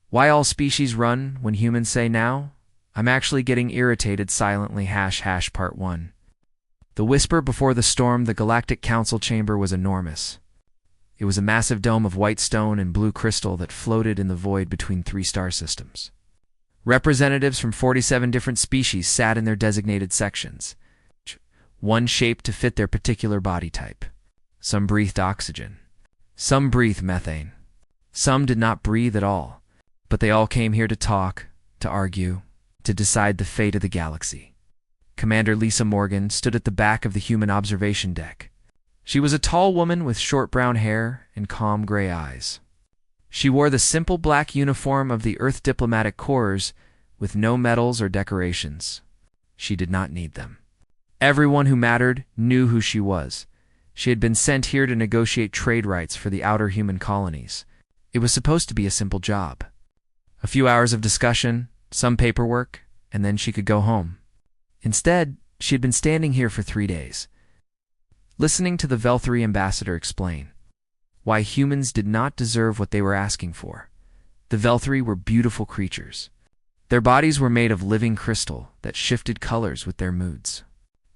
Why all species run when humans say now? I'm actually getting irritated silently ## part 1. The whisper before the storm. The Galactic Council chamber was enormous. It was a massive dome of white stone and blue crystal that floated in the void between 3 star systems. Representatives from 47 different species sat in their designated sections, one shaped to fit their particular body type. Some breathed oxygen. Some breathed methane. Some did not breathe at all, but they all came here to talk, to argue, to decide the fate of the galaxy. Commander Lisa Morgan stood at the back of the human observation deck. She was a tall woman with short brown hair and calm gray eyes. She wore the simple black uniform of the Earth Diplomatic Corps with no medals or decorations. She did not need them. Everyone who mattered knew who she was. She had been sent here to negotiate trade rights for the outer human colonies. It was supposed to be a simple job. A few hours of discussion, some paperwork, and then she could go home. Instead, she had been standing here for 3 days, listening to the Velthary ambassador explain why humans did not deserve what they were asking for. The Velthary were beautiful creatures. Their bodies were made of living crystal that shifted colors with their moods.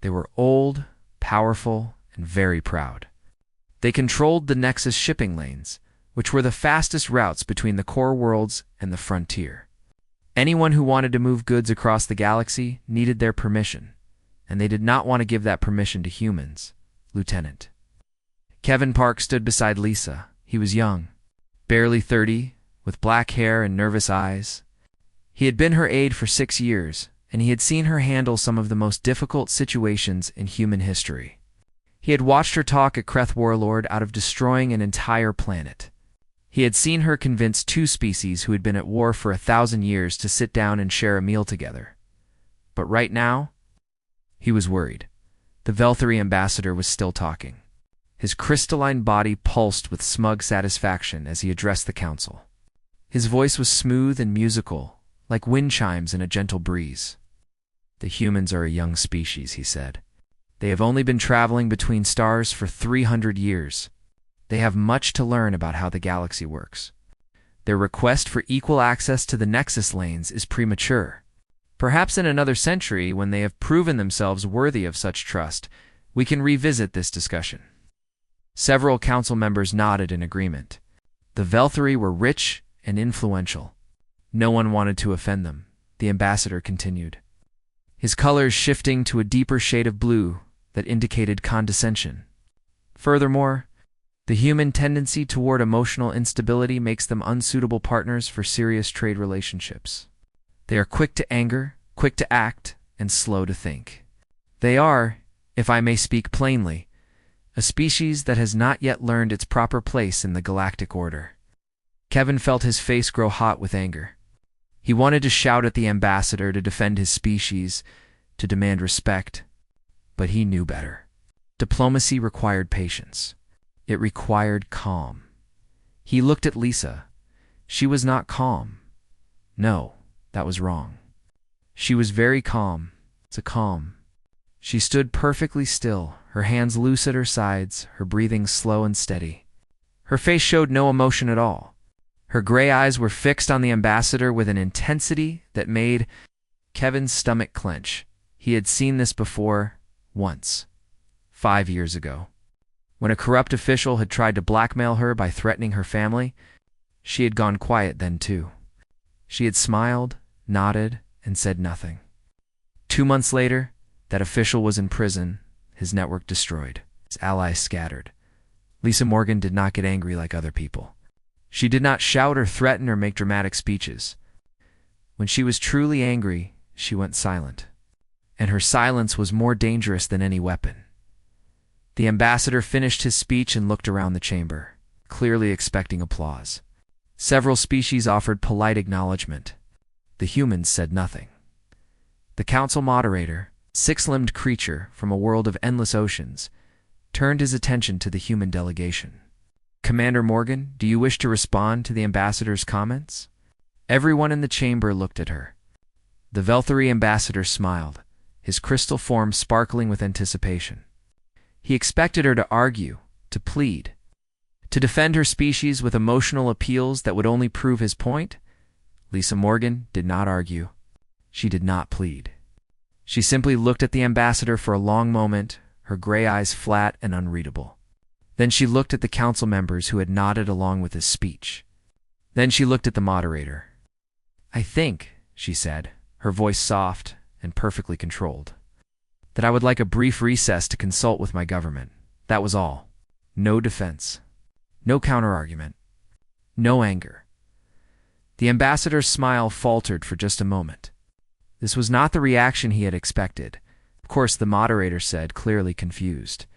They were old, powerful, and very proud. They controlled the Nexus shipping lanes, which were the fastest routes between the core worlds and the frontier. Anyone who wanted to move goods across the galaxy needed their permission, and they did not want to give that permission to humans. Lieutenant Kevin Park stood beside Lisa. He was young, barely 30, with black hair and nervous eyes. He had been her aide for 6 years, and he had seen her handle some of the most difficult situations in human history. He had watched her talk a Kreth warlord out of destroying an entire planet. He had seen her convince 2 species who had been at war for 1,000 years to sit down and share a meal together. But right now, he was worried. The Velthary ambassador was still talking. His crystalline body pulsed with smug satisfaction as he addressed the council. His voice was smooth and musical, like wind chimes in a gentle breeze. The humans are a young species, he said. They have only been traveling between stars for 300 years. They have much to learn about how the galaxy works. Their request for equal access to the Nexus lanes is premature. Perhaps in another century, when they have proven themselves worthy of such trust, we can revisit this discussion. Several council members nodded in agreement. The Velthary were rich and influential. No one wanted to offend them, the ambassador continued, his colors shifting to a deeper shade of blue that indicated condescension. Furthermore, the human tendency toward emotional instability makes them unsuitable partners for serious trade relationships. They are quick to anger, quick to act, and slow to think. They are, if I may speak plainly, a species that has not yet learned its proper place in the galactic order. Kevin felt his face grow hot with anger. He wanted to shout at the ambassador to defend his species, to demand respect, but he knew better. Diplomacy required patience. It required calm. He looked at Lisa. She was not calm. No, that was wrong. She was very calm. It's a calm. She stood perfectly still, her hands loose at her sides, her breathing slow and steady. Her face showed no emotion at all. Her gray eyes were fixed on the ambassador with an intensity that made Kevin's stomach clench. He had seen this before, once, 5 years ago. When a corrupt official had tried to blackmail her by threatening her family, she had gone quiet then too. She had smiled, nodded, and said nothing. 2 months later, that official was in prison, his network destroyed, his allies scattered. Lisa Morgan did not get angry like other people. She did not shout or threaten or make dramatic speeches. When she was truly angry, she went silent. And her silence was more dangerous than any weapon. The ambassador finished his speech and looked around the chamber, clearly expecting applause. Several species offered polite acknowledgement. The humans said nothing. The council moderator, 6-limbed creature from a world of endless oceans, turned his attention to the human delegation. Commander Morgan, do you wish to respond to the ambassador's comments? Everyone in the chamber looked at her. The Velthary ambassador smiled, his crystal form sparkling with anticipation. He expected her to argue, to plead, to defend her species with emotional appeals that would only prove his point, Lisa Morgan did not argue. She did not plead. She simply looked at the ambassador for a long moment, her gray eyes flat and unreadable. Then she looked at the council members who had nodded along with his speech. Then she looked at the moderator. "I think," she said, her voice soft and perfectly controlled, "that I would like a brief recess to consult with my government. That was all. No defense. No counterargument. No anger." The ambassador's smile faltered for just a moment. This was not the reaction he had expected. Of course, the moderator said, clearly confused.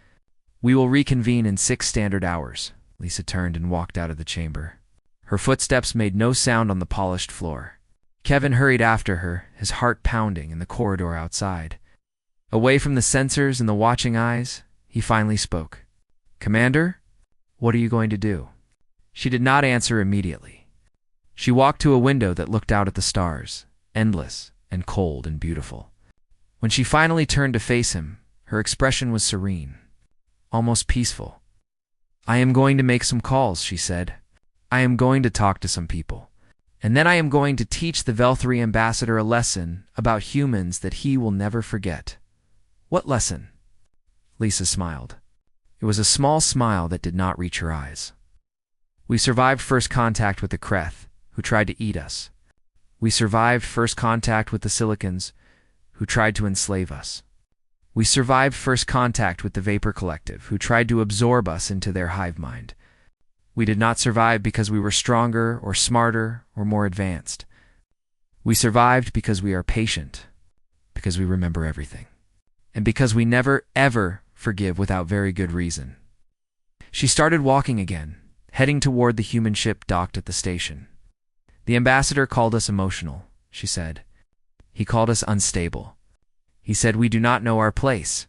"We will reconvene in 6 standard hours." Lisa turned and walked out of the chamber. Her footsteps made no sound on the polished floor. Kevin hurried after her, his heart pounding in the corridor outside. Away from the sensors and the watching eyes, he finally spoke. "Commander, what are you going to do?" She did not answer immediately. She walked to a window that looked out at the stars, endless and cold and beautiful. When she finally turned to face him, her expression was serene, almost peaceful. "I am going to make some calls," she said. "I am going to talk to some people. And then I am going to teach the Velthary ambassador a lesson about humans that he will never forget." "What lesson?" Lisa smiled. It was a small smile that did not reach her eyes. "We survived first contact with the Kreth, who tried to eat us. We survived first contact with the Silicons, who tried to enslave us. We survived first contact with the Vapor Collective, who tried to absorb us into their hive mind. We did not survive because we were stronger or smarter or more advanced. We survived because we are patient, because we remember everything, and because we never, ever forgive without very good reason." She started walking again, heading toward the human ship docked at the station. "The ambassador called us emotional," she said. "He called us unstable. He said we do not know our place.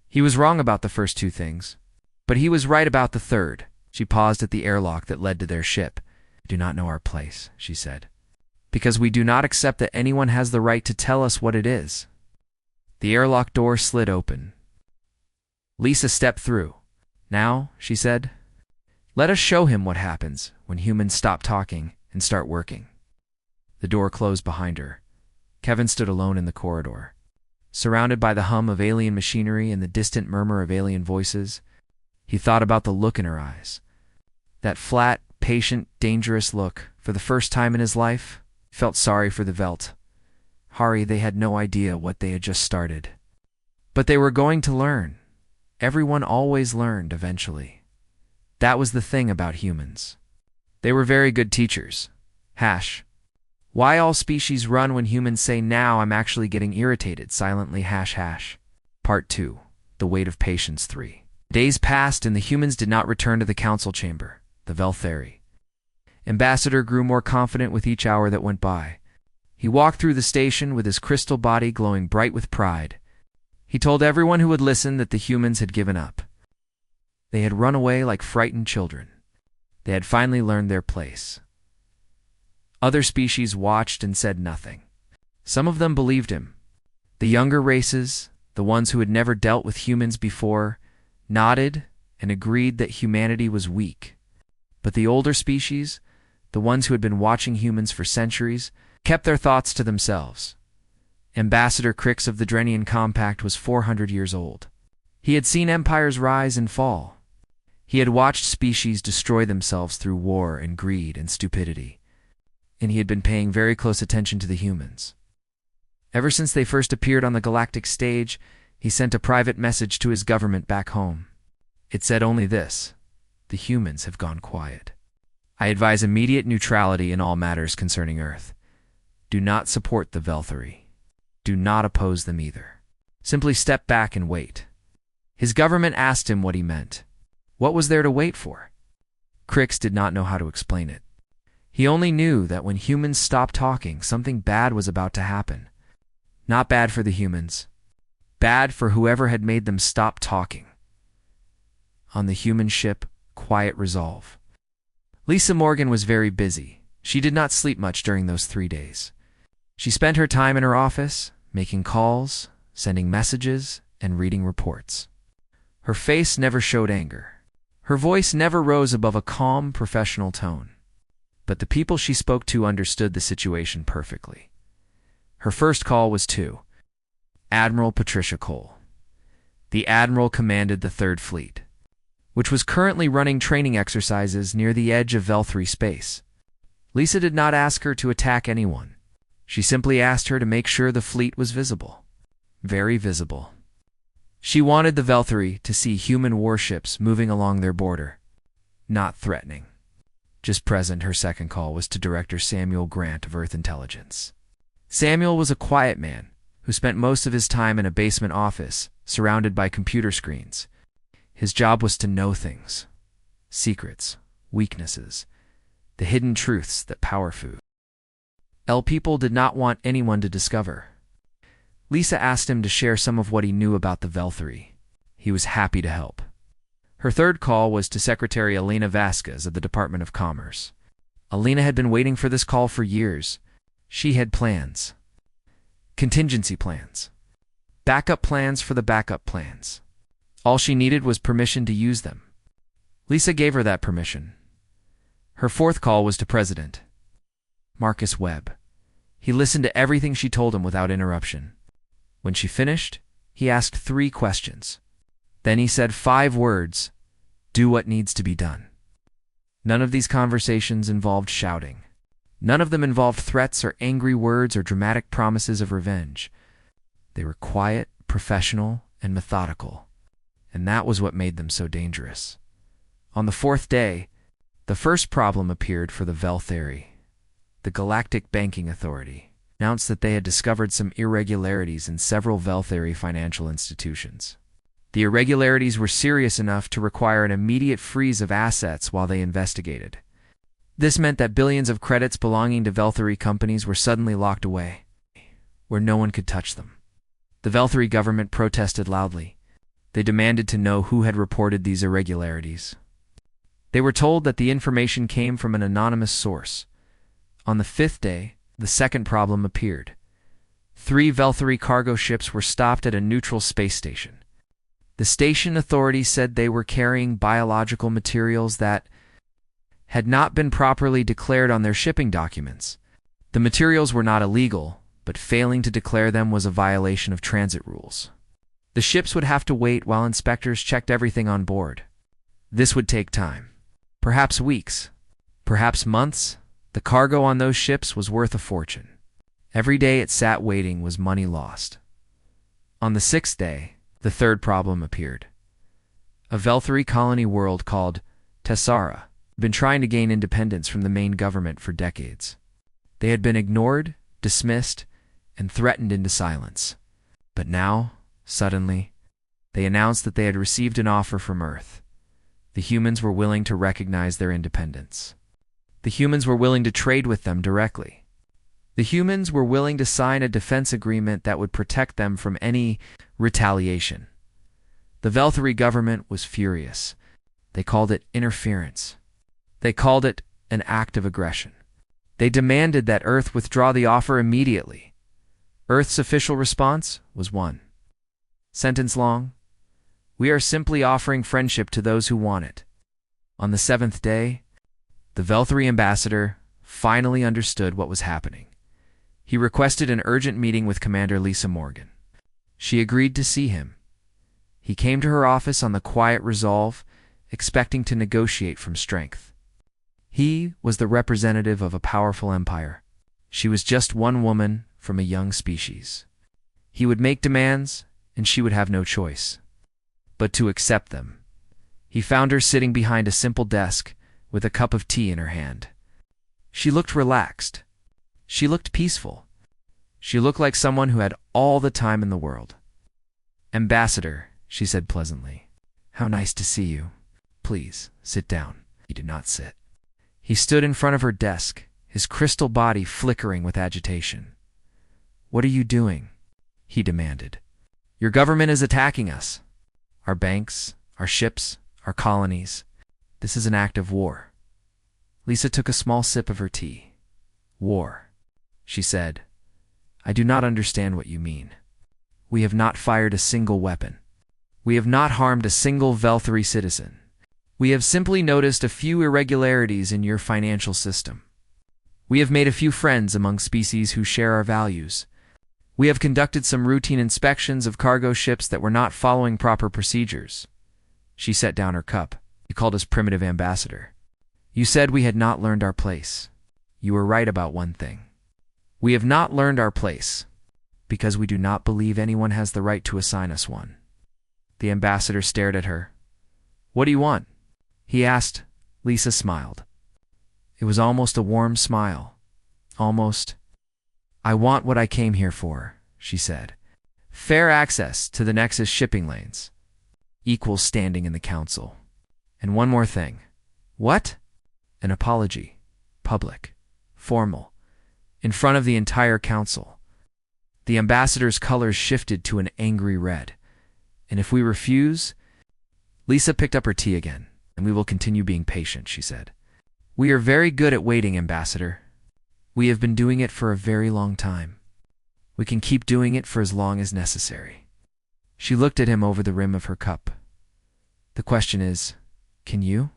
He was wrong about the first 2 things, but he was right about the third." She paused at the airlock that led to their ship. "Do not know our place," she said, "because we do not accept that anyone has the right to tell us what it is." The airlock door slid open. Lisa stepped through. "Now," she said, "let us show him what happens when humans stop talking and start working." The door closed behind her. Kevin stood alone in the corridor. Surrounded by the hum of alien machinery and the distant murmur of alien voices, he thought about the look in her eyes. That flat, patient, dangerous look. For the first time in his life, he felt sorry for the Velt. Hari, they had no idea what they had just started. But they were going to learn. Everyone always learned eventually. That was the thing about humans. They were very good teachers. Why all species run when humans say, "Now I'm actually getting irritated," silently Part 2. The Weight of Patience 3. Days passed and the humans did not return to the council chamber, the Velthary. Ambassador grew more confident with each hour that went by. He walked through the station with his crystal body glowing bright with pride. He told everyone who would listen that the humans had given up. They had run away like frightened children. They had finally learned their place. Other species watched and said nothing. Some of them believed him. The younger races, the ones who had never dealt with humans before, nodded and agreed that humanity was weak. But the older species, the ones who had been watching humans for centuries, kept their thoughts to themselves. Ambassador Crix of the Drenian Compact was 400 years old. He had seen empires rise and fall. He had watched species destroy themselves through war and greed and stupidity. And he had been paying very close attention to the humans. Ever since they first appeared on the galactic stage, he sent a private message to his government back home. It said only this: "The humans have gone quiet. I advise immediate neutrality in all matters concerning Earth. Do not support the Velthary. Do not oppose them either. Simply step back and wait." His government asked him what he meant. What was there to wait for? Crix did not know how to explain it. He only knew that when humans stopped talking, something bad was about to happen. Not bad for the humans. Bad for whoever had made them stop talking. On the human ship, quiet resolve. Lisa Morgan was very busy. She did not sleep much during those 3 days. She spent her time in her office, making calls, sending messages, and reading reports. Her face never showed anger. Her voice never rose above a calm, professional tone. But the people she spoke to understood the situation perfectly. Her first call was to Admiral Patricia Cole. The Admiral commanded the Third Fleet, which was currently running training exercises near the edge of Vel-3 space. Lisa did not ask her to attack anyone. She simply asked her to make sure the fleet was visible. Very visible. She wanted the Vel-3 to see human warships moving along their border, not threatening. Just present, her second call was to Director Samuel Grant of Earth Intelligence. Samuel was a quiet man who spent most of his time in a basement office surrounded by computer screens. His job was to know things, secrets, weaknesses, the hidden truths that power food. People did not want anyone to discover. Lisa asked him to share some of what he knew about the Vel-3. He was happy to help. Her third call was to Secretary Elena Vasquez of the Department of Commerce. Elena had been waiting for this call for years. She had plans. Contingency plans. Backup plans for the backup plans. All she needed was permission to use them. Lisa gave her that permission. Her fourth call was to President Marcus Webb. He listened to everything she told him without interruption. When she finished, he asked 3 questions. Then he said 5 words: do what needs to be done. None of these conversations involved shouting. None of them involved threats or angry words or dramatic promises of revenge. They were quiet, professional, and methodical. And that was what made them so dangerous. On the 4th day, the first problem appeared for the Vel-3. The Galactic Banking Authority announced that they had discovered some irregularities in several Vel-3 financial institutions. The irregularities were serious enough to require an immediate freeze of assets while they investigated. This meant that billions of credits belonging to Vel-3 companies were suddenly locked away, where no one could touch them. The Vel-3 government protested loudly. They demanded to know who had reported these irregularities. They were told that the information came from an anonymous source. On the 5th day, the second problem appeared. 3 Vel-3 cargo ships were stopped at a neutral space station. The station authority said they were carrying biological materials that had not been properly declared on their shipping documents. The materials were not illegal, but failing to declare them was a violation of transit rules. The ships would have to wait while inspectors checked everything on board. This would take time. Perhaps weeks. Perhaps months. The cargo on those ships was worth a fortune. Every day it sat waiting was money lost. On the 6th day, the third problem appeared. A Vel-3 colony world called Tessara had been trying to gain independence from the main government for decades. They had been ignored, dismissed, and threatened into silence. But now, suddenly, they announced that they had received an offer from Earth. The humans were willing to recognize their independence. The humans were willing to trade with them directly. The humans were willing to sign a defense agreement that would protect them from any retaliation. The Vel-3 government was furious. They called it interference. They called it an act of aggression. They demanded that Earth withdraw the offer immediately. Earth's official response was one sentence long: we are simply offering friendship to those who want it. On the 7th day, the Vel-3 ambassador finally understood what was happening. He requested an urgent meeting with Commander Lisa Morgan. She agreed to see him. He came to her office on the quiet resolve, expecting to negotiate from strength. He was the representative of a powerful empire. She was just one woman from a young species. He would make demands, and she would have no choice but to accept them. He found her sitting behind a simple desk with a cup of tea in her hand. She looked relaxed. She looked peaceful. She looked like someone who had all the time in the world. "Ambassador," she said pleasantly, "how nice to see you. Please, sit down." He did not sit. He stood in front of her desk, his crystal body flickering with agitation. "What are you doing?" he demanded. "Your government is attacking us. Our banks, our ships, our colonies. This is an act of war." Lisa took a small sip of her tea. "War," she said. "I do not understand what you mean. We have not fired a single weapon. We have not harmed a single Vel-3 citizen. We have simply noticed a few irregularities in your financial system. We have made a few friends among species who share our values. We have conducted some routine inspections of cargo ships that were not following proper procedures. She set down her cup. You called us primitive, Ambassador. You said we had not learned our place. You were right about one thing. We have not learned our place because we do not believe anyone has the right to assign us one. The ambassador stared at her. What do you want? He asked. Lisa smiled. It was almost a warm smile. Almost. I want what I came here for, she said. Fair access to the Nexus shipping lanes. Equal standing in the council. And one more thing. What? An apology. Public. Formal. In front of the entire council. The ambassador's colors shifted to an angry red. And if we refuse... Lisa picked up her tea again. And we will continue being patient, she said. We are very good at waiting, Ambassador. We have been doing it for a very long time. We can keep doing it for as long as necessary. She looked at him over the rim of her cup. The question is, can you?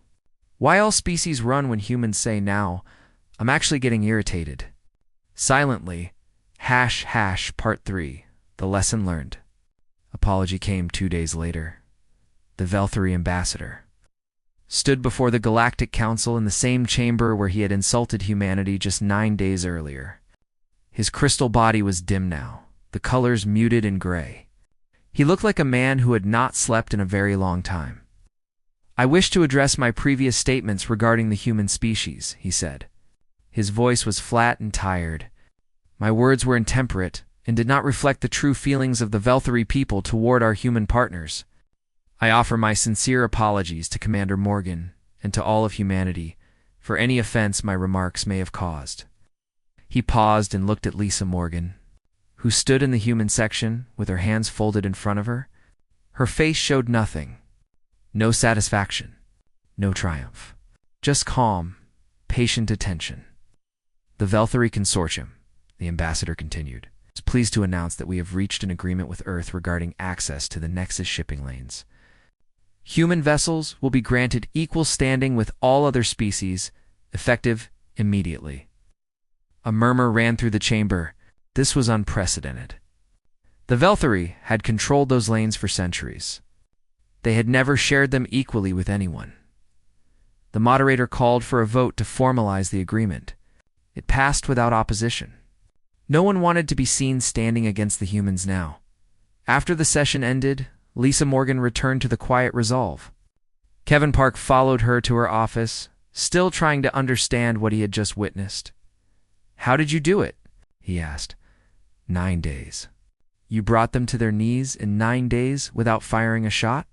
Why all species run when humans say now? I'm actually getting irritated. Silently, Part 3, the lesson learned. Apology came 2 days later. The Velthary ambassador stood before the Galactic Council in the same chamber where he had insulted humanity just 9 days earlier. His crystal body was dim now, the colors muted and gray. He looked like a man who had not slept in a very long time. I wish to address my previous statements regarding the human species, he said. His voice was flat and tired. My words were intemperate and did not reflect the true feelings of the Velthary people toward our human partners. I offer my sincere apologies to Commander Morgan and to all of humanity for any offense my remarks may have caused. He paused and looked at Lisa Morgan, who stood in the human section with her hands folded in front of her. Her face showed nothing. No satisfaction. No triumph. Just calm, patient attention. The Velthary Consortium, the ambassador continued, is pleased to announce that we have reached an agreement with Earth regarding access to the Nexus shipping lanes. Human vessels will be granted equal standing with all other species, effective immediately. A murmur ran through the chamber. This was unprecedented. The Velthary had controlled those lanes for centuries. They had never shared them equally with anyone. The moderator called for a vote to formalize the agreement. It passed without opposition. No one wanted to be seen standing against the humans now. After the session ended, Lisa Morgan returned to the quiet resolve. Kevin Park followed her to her office, still trying to understand what he had just witnessed. How did you do it? He asked. 9 days. You brought them to their knees in 9 days without firing a shot?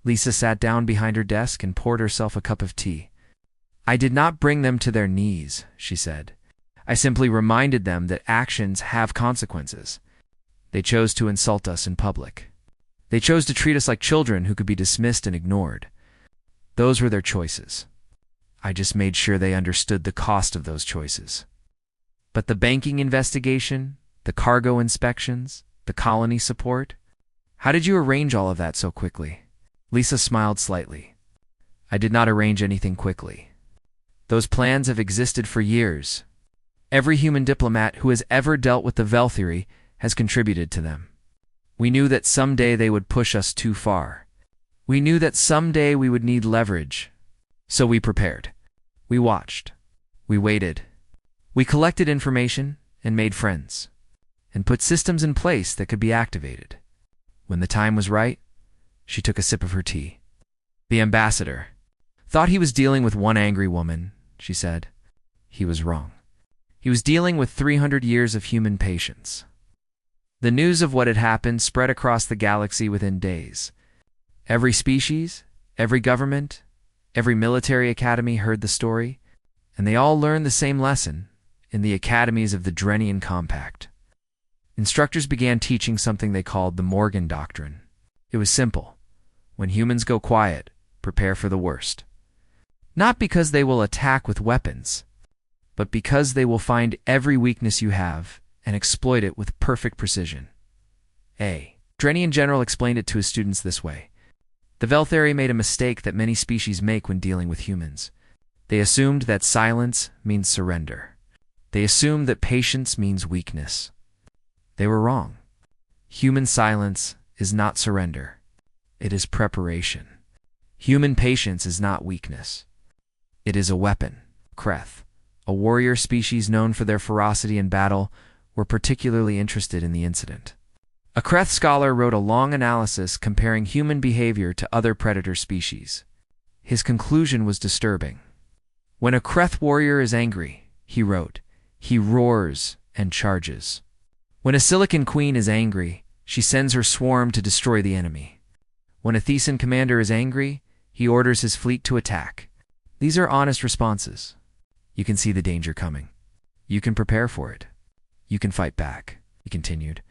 Lisa sat down behind her desk and poured herself a cup of tea. I did not bring them to their knees, she said. I simply reminded them that actions have consequences. They chose to insult us in public. They chose to treat us like children who could be dismissed and ignored. Those were their choices. I just made sure they understood the cost of those choices. But the banking investigation, the cargo inspections, the colony support, how did you arrange all of that so quickly? Lisa smiled slightly. I did not arrange anything quickly. Those plans have existed for years. Every human diplomat who has ever dealt with the Velthary has contributed to them. We knew that someday they would push us too far. We knew that someday we would need leverage. So we prepared. We watched. We waited. We collected information and made friends, and put systems in place that could be activated. When the time was right, she took a sip of her tea. The ambassador thought he was dealing with one angry woman, she said. He was wrong. He was dealing with 300 years of human patience. The news of what had happened spread across the galaxy within days. Every species, every government, every military academy heard the story, and they all learned the same lesson in the academies of the Drenian Compact. Instructors began teaching something they called the Morgan Doctrine. It was simple. When humans go quiet, prepare for the worst. Not because they will attack with weapons, but because they will find every weakness you have and exploit it with perfect precision. A Drenian general explained it to his students this way. The Velthary made a mistake that many species make when dealing with humans. They assumed that silence means surrender. They assumed that patience means weakness. They were wrong. Human silence is not surrender. It is preparation. Human patience is not weakness. It is a weapon. Kreth, a warrior species known for their ferocity in battle, were particularly interested in the incident. A Kreth scholar wrote a long analysis comparing human behavior to other predator species. His conclusion was disturbing. When a Kreth warrior is angry, he wrote, he roars and charges. When a Silicon Queen is angry, she sends her swarm to destroy the enemy. When a Thesan commander is angry, he orders his fleet to attack. These are honest responses. You can see the danger coming. You can prepare for it. You can fight back, he continued.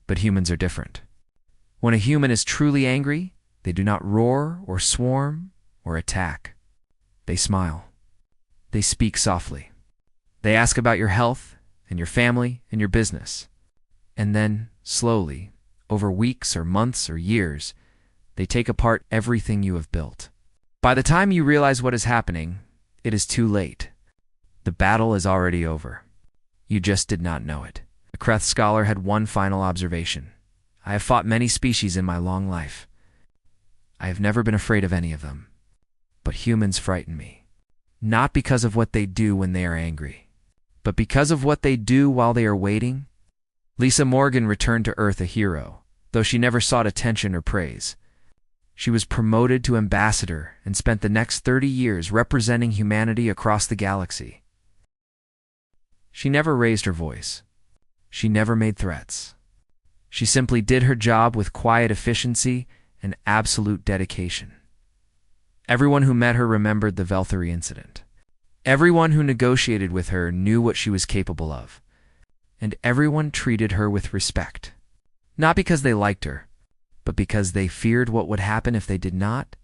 But humans are different. When a human is truly angry, they do not roar or swarm or attack. They smile. They speak softly. They ask about your health and your family and your business. And then, slowly, over weeks or months or years, they take apart everything you have built. By the time you realize what is happening, it is too late. The battle is already over. You just did not know it. The Kreth scholar had one final observation. I have fought many species in my long life. I have never been afraid of any of them. But humans frighten me. Not because of what they do when they are angry, but because of what they do while they are waiting. Lisa Morgan returned to Earth a hero, though she never sought attention or praise. She was promoted to ambassador and spent the next 30 years representing humanity across the galaxy. She never raised her voice. She never made threats. She simply did her job with quiet efficiency and absolute dedication. Everyone who met her remembered the Velthary incident. Everyone who negotiated with her knew what she was capable of. And everyone treated her with respect. Not because they liked her, but because they feared what would happen if they did not.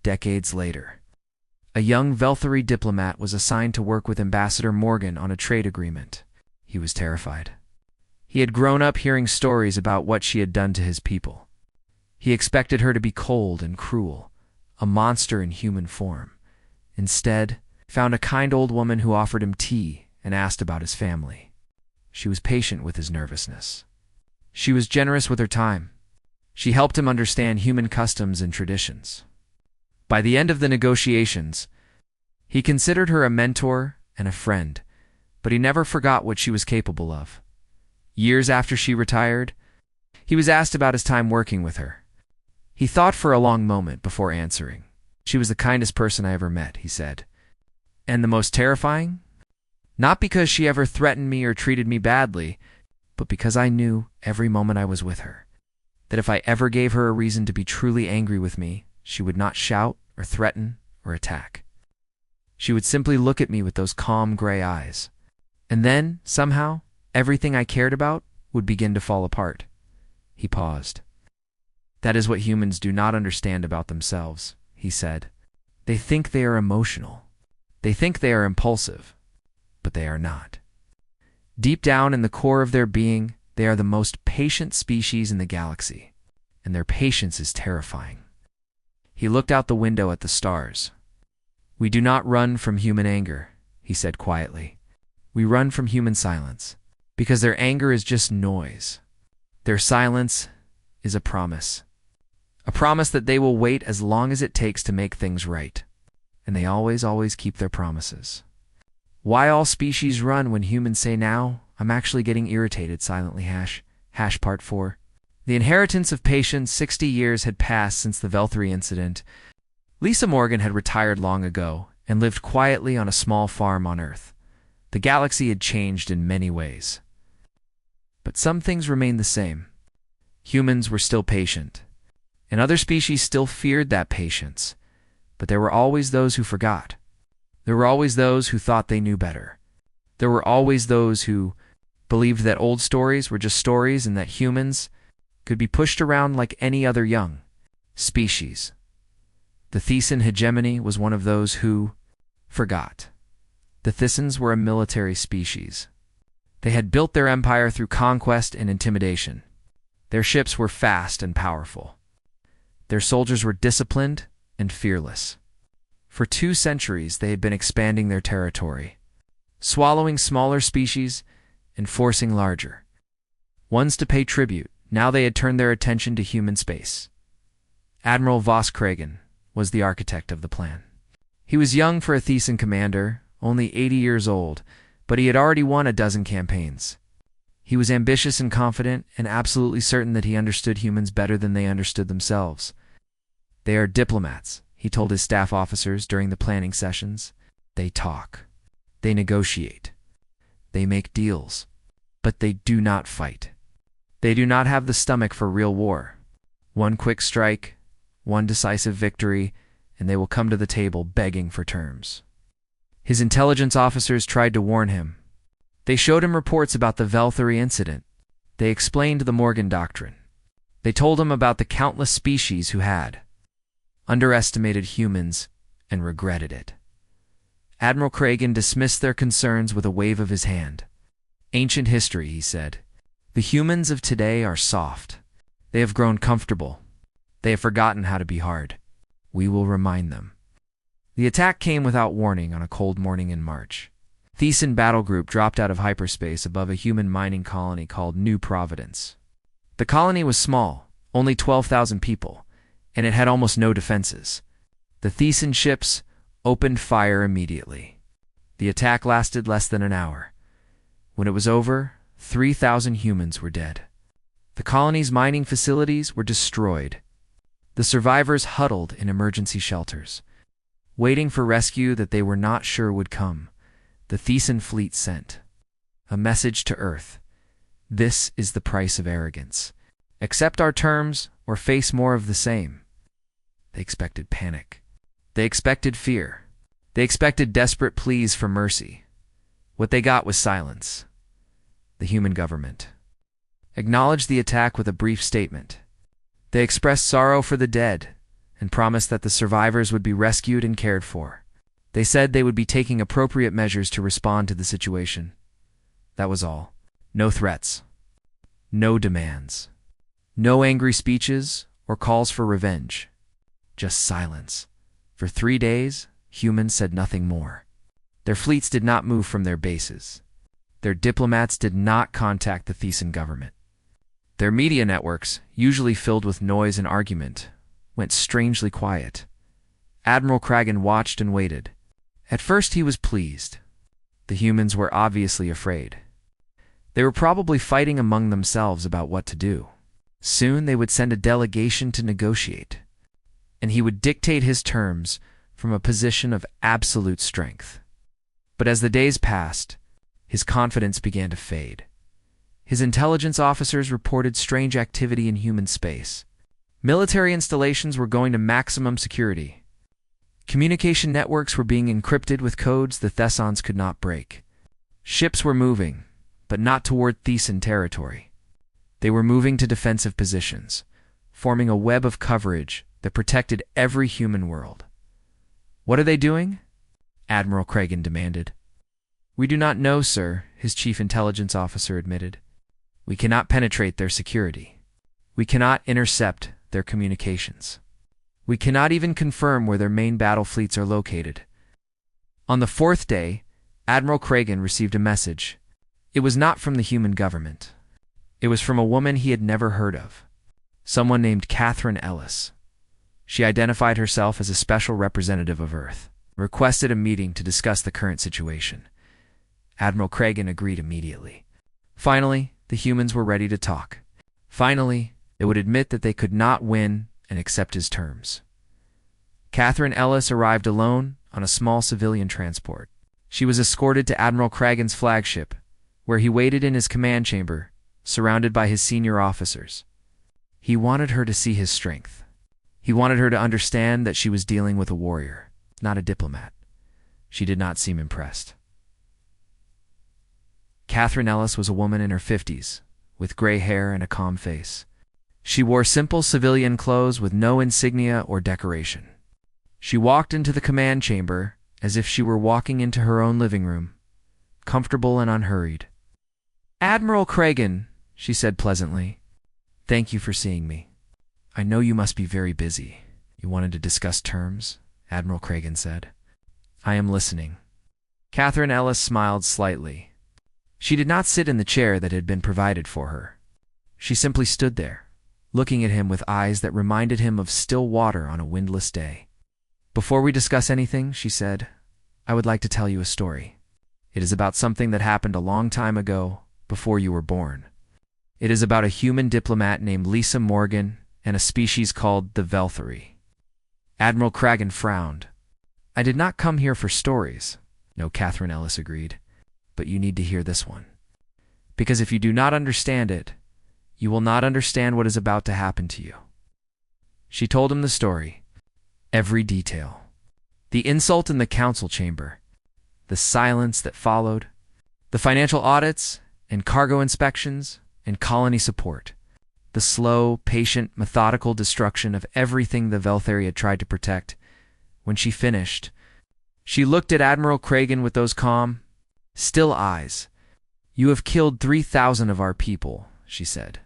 Decades later, a young Velthary diplomat was assigned to work with Ambassador Morgan on a trade agreement. He was terrified. He had grown up hearing stories about what she had done to his people. He expected her to be cold and cruel, a monster in human form. Instead, found a kind old woman who offered him tea and asked about his family. She was patient with his nervousness. She was generous with her time. She helped him understand human customs and traditions. By the end of the negotiations, he considered her a mentor and a friend, but he never forgot what she was capable of. Years after she retired, he was asked about his time working with her. He thought for a long moment before answering. She was the kindest person I ever met, he said. And the most terrifying? Not because she ever threatened me or treated me badly, but because I knew every moment I was with her, that if I ever gave her a reason to be truly angry with me, she would not shout or threaten or attack. She would simply look at me with those calm gray eyes. And then, somehow, everything I cared about would begin to fall apart. He paused. That is what humans do not understand about themselves, he said. They think they are emotional. They think they are impulsive, but they are not. Deep down in the core of their being, they are the most patient species in the galaxy, and their patience is terrifying. He looked out the window at the stars. We do not run from human anger, he said quietly. We run from human silence, because their anger is just noise. Their silence is a promise that they will wait as long as it takes to make things right, and they always keep their promises. Why all species run when humans say now, I'm actually getting irritated, silently hash part 4. The inheritance of patience. 60 years had passed since the Velthary incident. Lisa Morgan had retired long ago and lived quietly on a small farm on Earth. The galaxy had changed in many ways. But some things remained the same. Humans were still patient, and other species still feared that patience. But there were always those who forgot. There were always those who thought they knew better. There were always those who believed that old stories were just stories and that humans could be pushed around like any other young species. The Thesan hegemony was one of those who forgot. The Thesans were a military species. They had built their empire through conquest and intimidation. Their ships were fast and powerful. Their soldiers were disciplined and fearless. For 2 centuries they had been expanding their territory, swallowing smaller species and forcing larger ones to pay tribute. Now they had turned their attention to human space. Admiral Voss Kragen was the architect of the plan. He was young for a Thesan commander, only 80 years old, but he had already won a dozen campaigns. He was ambitious and confident, and absolutely certain that he understood humans better than they understood themselves. "They are diplomats," he told his staff officers during the planning sessions. "They talk. They negotiate. They make deals. But they do not fight. They do not have the stomach for real war. One quick strike, one decisive victory, and they will come to the table begging for terms." His intelligence officers tried to warn him. They showed him reports about the Velthari incident. They explained the Morgan Doctrine. They told him about the countless species who had underestimated humans and regretted it. Admiral Kragen dismissed their concerns with a wave of his hand. "Ancient history," he said. "The humans of today are soft. They have grown comfortable. They have forgotten how to be hard. We will remind them." The attack came without warning on a cold morning in March. Thesan battle group dropped out of hyperspace above a human mining colony called New Providence. The colony was small, only 12,000 people, and it had almost no defenses. The Thesan ships opened fire immediately. The attack lasted less than an hour. When it was over, 3,000 humans were dead. The colony's mining facilities were destroyed. The survivors huddled in emergency shelters, waiting for rescue that they were not sure would come. The Thesan fleet sent a message to Earth. "This is the price of arrogance. Accept our terms or face more of the same." They expected panic. They expected fear. They expected desperate pleas for mercy. What they got was silence. The human government acknowledged the attack with a brief statement. They expressed sorrow for the dead and promised that the survivors would be rescued and cared for. They said they would be taking appropriate measures to respond to the situation. That was all. No threats. No demands. No angry speeches or calls for revenge. Just silence. For 3 days, humans said nothing more. Their fleets did not move from their bases. Their diplomats did not contact the Thesan government. Their media networks, usually filled with noise and argument, went strangely quiet. Admiral Kragen watched and waited. At first he was pleased. The humans were obviously afraid. They were probably fighting among themselves about what to do. Soon they would send a delegation to negotiate, and he would dictate his terms from a position of absolute strength. But as the days passed, his confidence began to fade. His intelligence officers reported strange activity in human space. Military installations were going to maximum security. Communication networks were being encrypted with codes the Thesons could not break. Ships were moving, but not toward Thesan territory. They were moving to defensive positions, forming a web of coverage that protected every human world. "What are they doing?" Admiral Kragen demanded. "We do not know, sir," his chief intelligence officer admitted. "We cannot penetrate their security. We cannot intercept their communications. We cannot even confirm where their main battle fleets are located." On the 4th day, Admiral Kragen received a message. It was not from the human government. It was from a woman he had never heard of, someone named Catherine Ellis. She identified herself as a special representative of Earth, requested a meeting to discuss the current situation. Admiral Kragen agreed immediately. Finally, the humans were ready to talk. Finally, they would admit that they could not win and accept his terms. Catherine Ellis arrived alone on a small civilian transport. She was escorted to Admiral Kragen's flagship, where he waited in his command chamber, surrounded by his senior officers. He wanted her to see his strength. He wanted her to understand that she was dealing with a warrior, not a diplomat. She did not seem impressed. Catherine Ellis was a woman in her 50s, with gray hair and a calm face. She wore simple civilian clothes with no insignia or decoration. She walked into the command chamber as if she were walking into her own living room, comfortable and unhurried. "Admiral Kragen," she said pleasantly, "thank you for seeing me. I know you must be very busy. You wanted to discuss terms, Admiral Kragan said. I am listening. Catherine Ellis smiled slightly. She did not sit in the chair that had been provided for her. She simply stood there, looking at him with eyes that reminded him of still water on a windless day. Before we discuss anything, she said, I would like to tell you a story. It is about something that happened a long time ago, before you were born. It is about a human diplomat named Lisa Morgan and a species called the Velthari. Admiral Kragan frowned. I did not come here for stories. No, Catherine Ellis agreed. But you need to hear this one. Because if you do not understand it, you will not understand what is about to happen to you. She told him the story. Every detail. The insult in the council chamber. The silence that followed. The financial audits and cargo inspections and colony support. The slow, patient, methodical destruction of everything the Velthari had tried to protect. When she finished, she looked at Admiral Kragan with those calm, still eyes. You have killed 3,000 of our people, she said.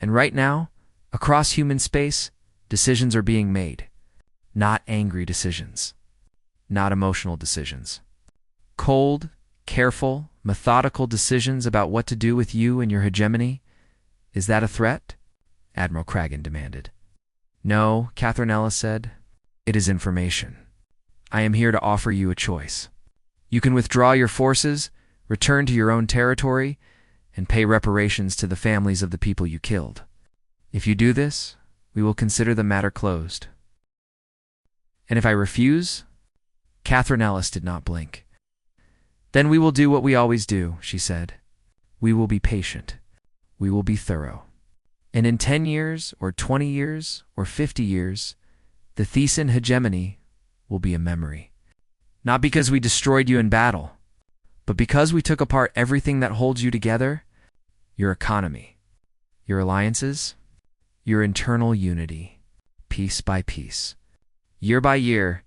And right now, across human space, decisions are being made. Not angry decisions. Not emotional decisions. Cold, careful, methodical decisions about what to do with you and your hegemony. Is that a threat? Admiral Kragan demanded. No, Catherine Ellis said. It is information. I am here to offer you a choice. You can withdraw your forces, return to your own territory, and pay reparations to the families of the people you killed. If you do this, we will consider the matter closed. And if I refuse? Catherine Ellis did not blink. Then we will do what we always do, she said. We will be patient. We will be thorough. And in 10 years, or 20 years, or 50 years, the Thesan hegemony will be a memory. Not because we destroyed you in battle, but because we took apart everything that holds you together, your economy, your alliances, your internal unity, piece by piece, year by year,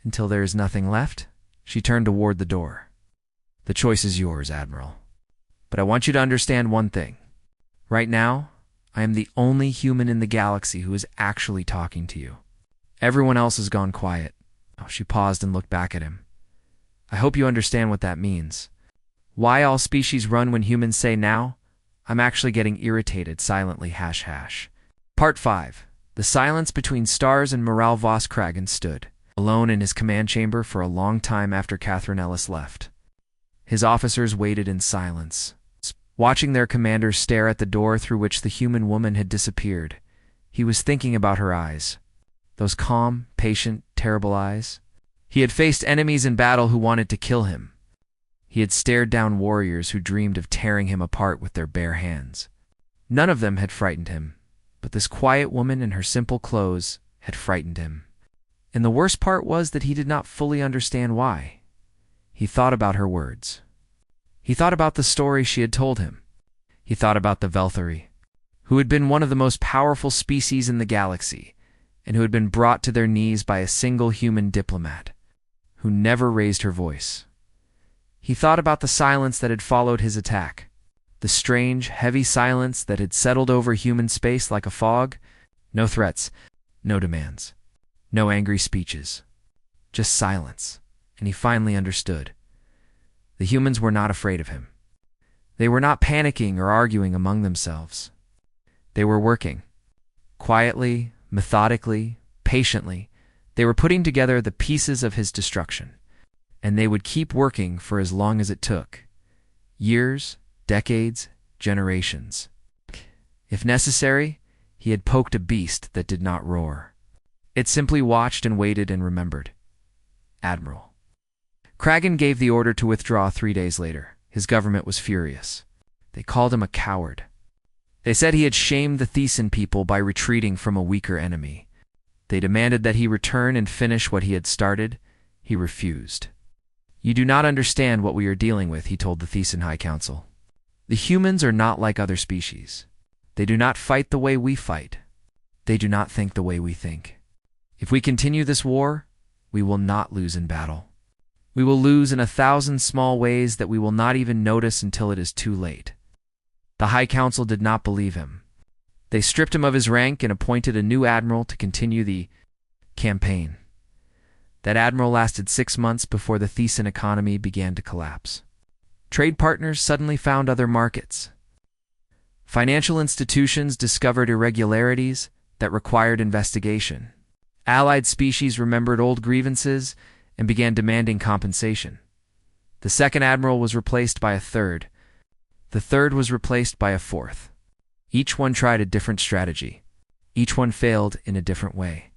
until there is nothing left. She turned toward the door. The choice is yours, Admiral. But I want you to understand one thing. Right now, I am the only human in the galaxy who is actually talking to you. Everyone else has gone quiet. Oh, she paused and looked back at him. I hope you understand what that means. Why all species run when humans say now? I'm actually getting irritated silently ##. Part 5. The silence between stars and Moral Voss Kragan stood, alone in his command chamber for a long time after Catherine Ellis left. His officers waited in silence, watching their commanders stare at the door through which the human woman had disappeared. He was thinking about her eyes. Those calm, patient, terrible eyes. He had faced enemies in battle who wanted to kill him. He had stared down warriors who dreamed of tearing him apart with their bare hands. None of them had frightened him, but this quiet woman in her simple clothes had frightened him. And the worst part was that he did not fully understand why. He thought about her words. He thought about the story she had told him. He thought about the Velthari, who had been one of the most powerful species in the galaxy, and who had been brought to their knees by a single human diplomat, who never raised her voice. He thought about the silence that had followed his attack, the strange, heavy silence that had settled over human space like a fog. No threats, no demands, no angry speeches, just silence, and he finally understood. The humans were not afraid of him. They were not panicking or arguing among themselves. They were working. Quietly, methodically, patiently, they were putting together the pieces of his destruction. And they would keep working for as long as it took. Years, decades, generations. If necessary, he had poked a beast that did not roar. It simply watched and waited and remembered. Admiral. Kragan gave the order to withdraw 3 days later. His government was furious. They called him a coward. They said he had shamed the Thesan people by retreating from a weaker enemy. They demanded that he return and finish what he had started. He refused. You do not understand what we are dealing with, he told the Thesan High Council. The humans are not like other species. They do not fight the way we fight. They do not think the way we think. If we continue this war, we will not lose in battle. We will lose in 1,000 small ways that we will not even notice until it is too late. The High Council did not believe him. They stripped him of his rank and appointed a new admiral to continue the campaign. That admiral lasted 6 months before the Thesan economy began to collapse. Trade partners suddenly found other markets. Financial institutions discovered irregularities that required investigation. Allied species remembered old grievances and began demanding compensation. The second admiral was replaced by a third. The third was replaced by a fourth. Each one tried a different strategy. Each one failed in a different way.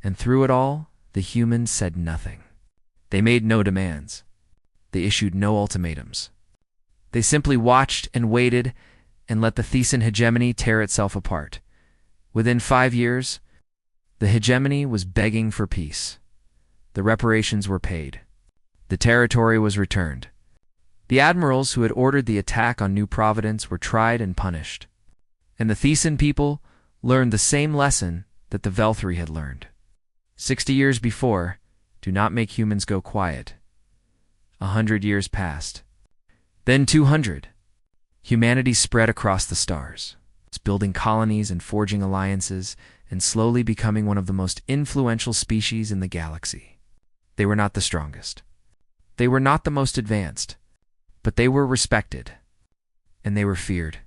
And through it all, the humans said nothing. They made no demands. They issued no ultimatums. They simply watched and waited and let the Thesan hegemony tear itself apart. Within 5 years, the hegemony was begging for peace. The reparations were paid. The territory was returned. The admirals who had ordered the attack on New Providence were tried and punished. And the Thesan people learned the same lesson that the Velthri had learned. 60 years before, do not make humans go quiet. 100 years passed. Then 200. Humanity spread across the stars, building colonies and forging alliances, and slowly becoming one of the most influential species in the galaxy. They were not the strongest. They were not the most advanced, but they were respected, and they were feared,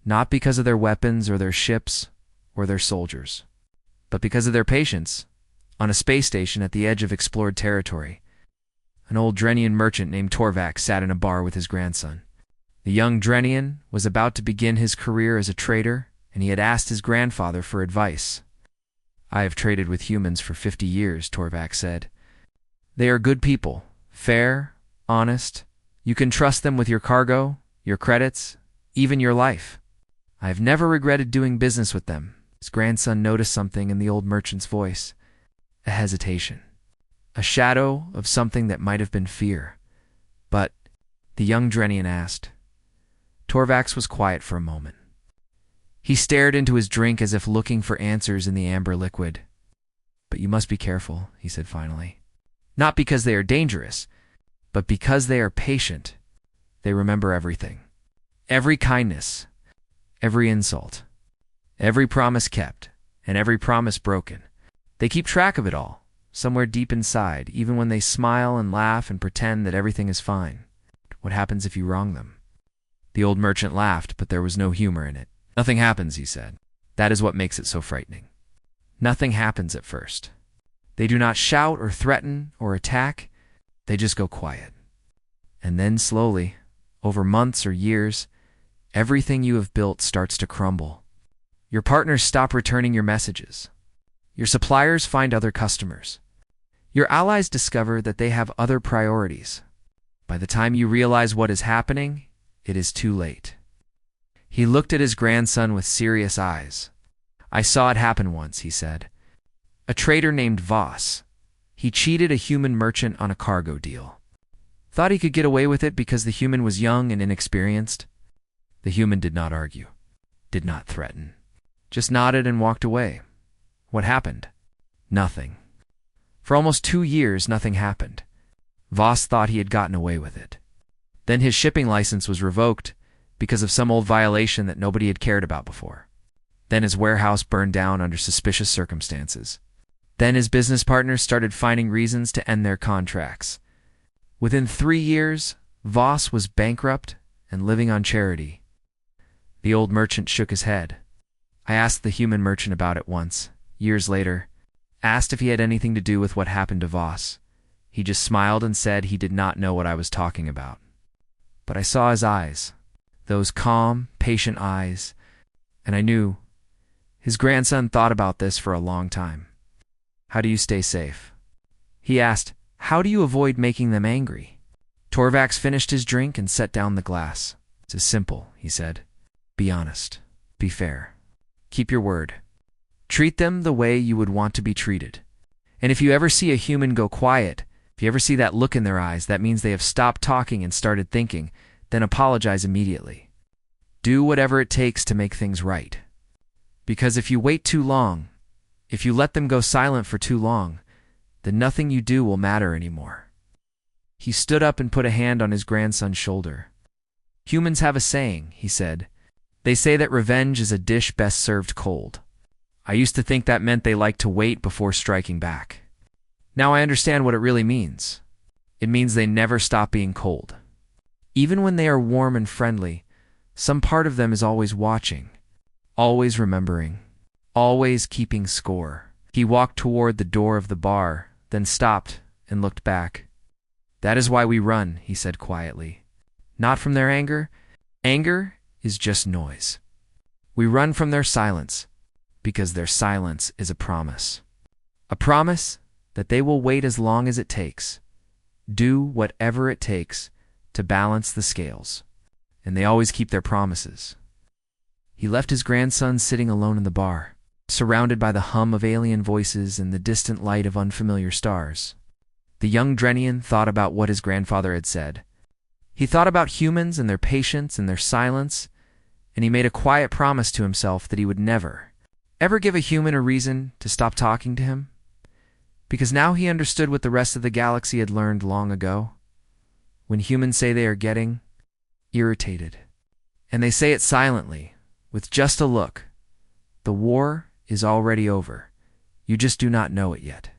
not because of their weapons or their ships or their soldiers, but because of their patience. On a space station at the edge of explored territory, an old Drenian merchant named Torvax sat in a bar with his grandson. The young Drenian was about to begin his career as a trader, and he had asked his grandfather for advice. "I have traded with humans for 50 years, Torvax said. "They are good people, fair, honest. You can trust them with your cargo, your credits, even your life. I have never regretted doing business with them." His grandson noticed something in the old merchant's voice. A hesitation. A shadow of something that might have been fear. "But," the young Drenian asked. Torvax was quiet for a moment. He stared into his drink as if looking for answers in the amber liquid. "But you must be careful," he said finally. "Not because they are dangerous, but because they are patient. They remember everything. Every kindness, every insult, every promise kept, and every promise broken. They keep track of it all, somewhere deep inside, even when they smile and laugh and pretend that everything is fine. What happens if you wrong them?" The old merchant laughed, but there was no humor in it. "Nothing happens," he said. "That is what makes it so frightening. Nothing happens at first. They do not shout or threaten or attack. They just go quiet. And then slowly, over months or years, everything you have built starts to crumble. Your partners stop returning your messages. Your suppliers find other customers. Your allies discover that they have other priorities. By the time you realize what is happening, it is too late." He looked at his grandson with serious eyes. "I saw it happen once," he said. "A trader named Voss. He cheated a human merchant on a cargo deal. Thought he could get away with it because the human was young and inexperienced. The human did not argue, did not threaten, just nodded and walked away. What happened? Nothing. For almost 2 years, nothing happened. Voss thought he had gotten away with it. Then his shipping license was revoked because of some old violation that nobody had cared about before. Then his warehouse burned down under suspicious circumstances. Then his business partners started finding reasons to end their contracts. Within 3 years, Voss was bankrupt and living on charity." The old merchant shook his head. "I asked the human merchant about it once, years later, asked if he had anything to do with what happened to Voss. He just smiled and said he did not know what I was talking about. But I saw his eyes, those calm, patient eyes, and I knew." His grandson thought about this for a long time. "How do you stay safe?" He asked, "How do you avoid making them angry?" Torvax finished his drink and set down the glass. "It's simple," he said. "Be honest. Be fair. Keep your word. Treat them the way you would want to be treated. And if you ever see a human go quiet, if you ever see that look in their eyes, that means they have stopped talking and started thinking, then apologize immediately. Do whatever it takes to make things right. Because if you wait too long, if you let them go silent for too long, then nothing you do will matter anymore." He stood up and put a hand on his grandson's shoulder. "Humans have a saying," he said. "They say that revenge is a dish best served cold. I used to think that meant they like to wait before striking back. Now I understand what it really means. It means they never stop being cold. Even when they are warm and friendly, some part of them is always watching, always remembering, always keeping score. He walked toward the door of the bar, then stopped and looked back. That is why we run, he said quietly. Not from their anger. Anger is just noise. We run from their silence, because their silence is a promise. A promise that they will wait as long as it takes, do whatever it takes to balance the scales, and they always keep their promises. He left his grandson sitting alone in the bar, surrounded by the hum of alien voices and the distant light of unfamiliar stars. The young Drenian thought about what his grandfather had said. He thought about humans and their patience and their silence, and he made a quiet promise to himself that he would never, ever give a human a reason to stop talking to him, because now he understood what the rest of the galaxy had learned long ago. When humans say they are getting irritated, and they say it silently, with just a look, the war is already over. You just do not know it yet.